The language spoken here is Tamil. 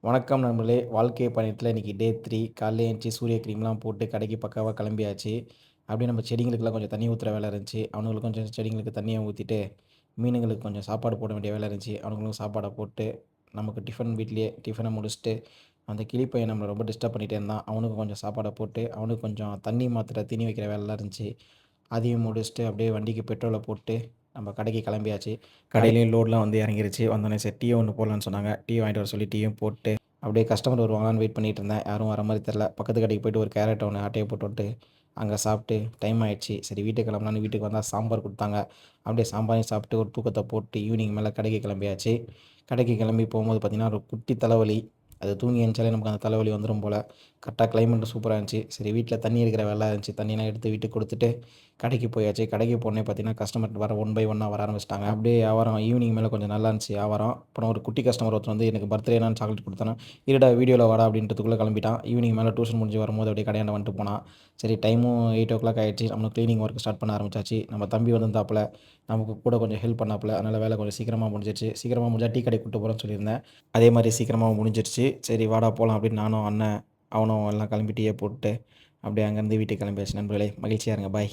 வணக்கம் நண்பர்களே! வாழ்க்கை பயணத்தில இன்னைக்கு டே 3 காலைல எந்திச்சு சூரிய கிரீம்லாம் போட்டு கடைக்கு பக்காவா கிளம்பியாச்சு. அப்படியே நம்ம செடிங்களுக்கெல்லாம் கொஞ்சம் தண்ணி ஊத்துற வேலை இருந்துச்சு. அவனுங்களுக்கு கொஞ்சம் செடிங்களுக்கு தண்ணிய ஊத்திட்டு, மீனுங்களுக்கு கொஞ்சம் சாப்பாடு போட வேண்டிய வேலை இருந்துச்சு. அவனுங்களுக்கும் சாப்பாட போட்டு, நமக்கு டிஃபன் வீட்லயே டிஃபன முடிச்சுட்டு, அந்த கிளி பையன் நம்மள ரொம்ப டிஸ்டர்ப் பண்ணிட்டே இருந்தான். அவனுக்கு கொஞ்சம் சாப்பாட போட்டு, அவனுக்கு கொஞ்சம் தண்ணி மாத்துற தீனி வைக்கிற வேலைலாம் இருந்துச்சு. அதையும் முடிச்சுட்டு அப்படியே வண்டிக்கு பெட்ரோல போட்டு, நம்ம கடைக்கு கிளம்பியாச்சு. கடையிலயும் லோட்லாம் வந்து இறங்கிருச்சு. வந்தோனே சரி டீ ஒண்ணு போடலான்னு சொன்னாங்க. டீ வாங்கிட்டு வர சொல்லி டீயும் போட்டு அப்படியே கஸ்டமர் வருவாங்களான்னு வெயிட் பண்ணிட்டு இருந்தேன். யாரும் வர மாரி தெர்ல. பக்கத்து கடைக்கு போயிட்டு ஒரு கேரட் ஒண்ணு ஆட்டைய போட்டு வந்துட்டு, அங்க சாப்பிட்டு டைம் ஆயிடுச்சு. சரி வீட்டுக்கு கிளம்பலான்னு வீட்டுக்கு வந்தா சாம்பார் குடுத்தாங்க. அப்படியே சாம்பாரையும் சாப்பிட்டு ஒரு தூக்கத்த போட்டு ஈவினிங் மேல கடைக்கு கிளம்பியாச்சு. கடைக்கு கிளம்பி போம்போது பார்த்தீங்கன்னா, ஒரு குட்டி தலைவலி. அது தூங்கி எந்திச்சாலே நமக்கு அந்த தலைவலி வந்துரும் போல. கரெக்ட்டா கிளைமேட்டும் சூப்பரா இருந்துச்சு. சரி வீட்ல தண்ணி எடுக்கிற வேலை இருந்துச்சு. தண்ணியெல்லாம் எடுத்து வீட்டுக்கு குடுத்துட்டு, கடைக்கு போயாச்சு. கடைக்கு போனோனே பார்த்தீங்கன்னா, கஸ்டமர் வர ஒன் பை ஒன்னா வர ஆரம்பிச்சுட்டாங்க. அப்படியே வியாபாரம் ஈவினிங் மேல கொஞ்சம் நல்லா இருந்துச்சு வியாபாரம். அப்புறம் ஒரு குட்டி கஸ்டமர் ஒருத்தர் வந்து எனக்கு பர்த்டேனான்னு சாக்லேட் குடுத்தானா, "இருடா வீடியோல வாடா" அப்படின்றதுக்குள்ள கிளம்பிட்டான். ஈவினிங் மேல டியூஷன் முடிஞ்சு வரும்போது அப்படியே கடையாண்ட வந்துட்டு போனான். சரி டைமும் 8:00 ஆயிடுச்சு. நம்மளும் கிளீனிங் ஒர்க் ஸ்டார்ட் பண்ண ஆரம்பிச்சாச்சு. நம்ம தம்பி வந்திருந்தாப்புல. நமக்கு கூட கொஞ்சம் ஹெல்ப் பண்ணாப்புல. அதனால வேலை கொஞ்சம் சீக்கிரமா முடிஞ்சிருச்சு. சீக்கிரமா முடிஞ்சா டீ கடைக்கு கூட்டு போறேன்னு சொல்லியிருந்தேன். அதே மாரி சீக்கிரமா முடிஞ்சிருச்சு. சரி வாடா போலாம் அப்படின்னு நானும், அண்ணன், அவனும் எல்லாம் கிளம்பி டீய போட்டு, அப்படியே அங்கேருந்து வீட்டுக்கு கிளம்பியாச்சு நண்பர்களே. மகிழ்ச்சியா இருங்க. பாய்.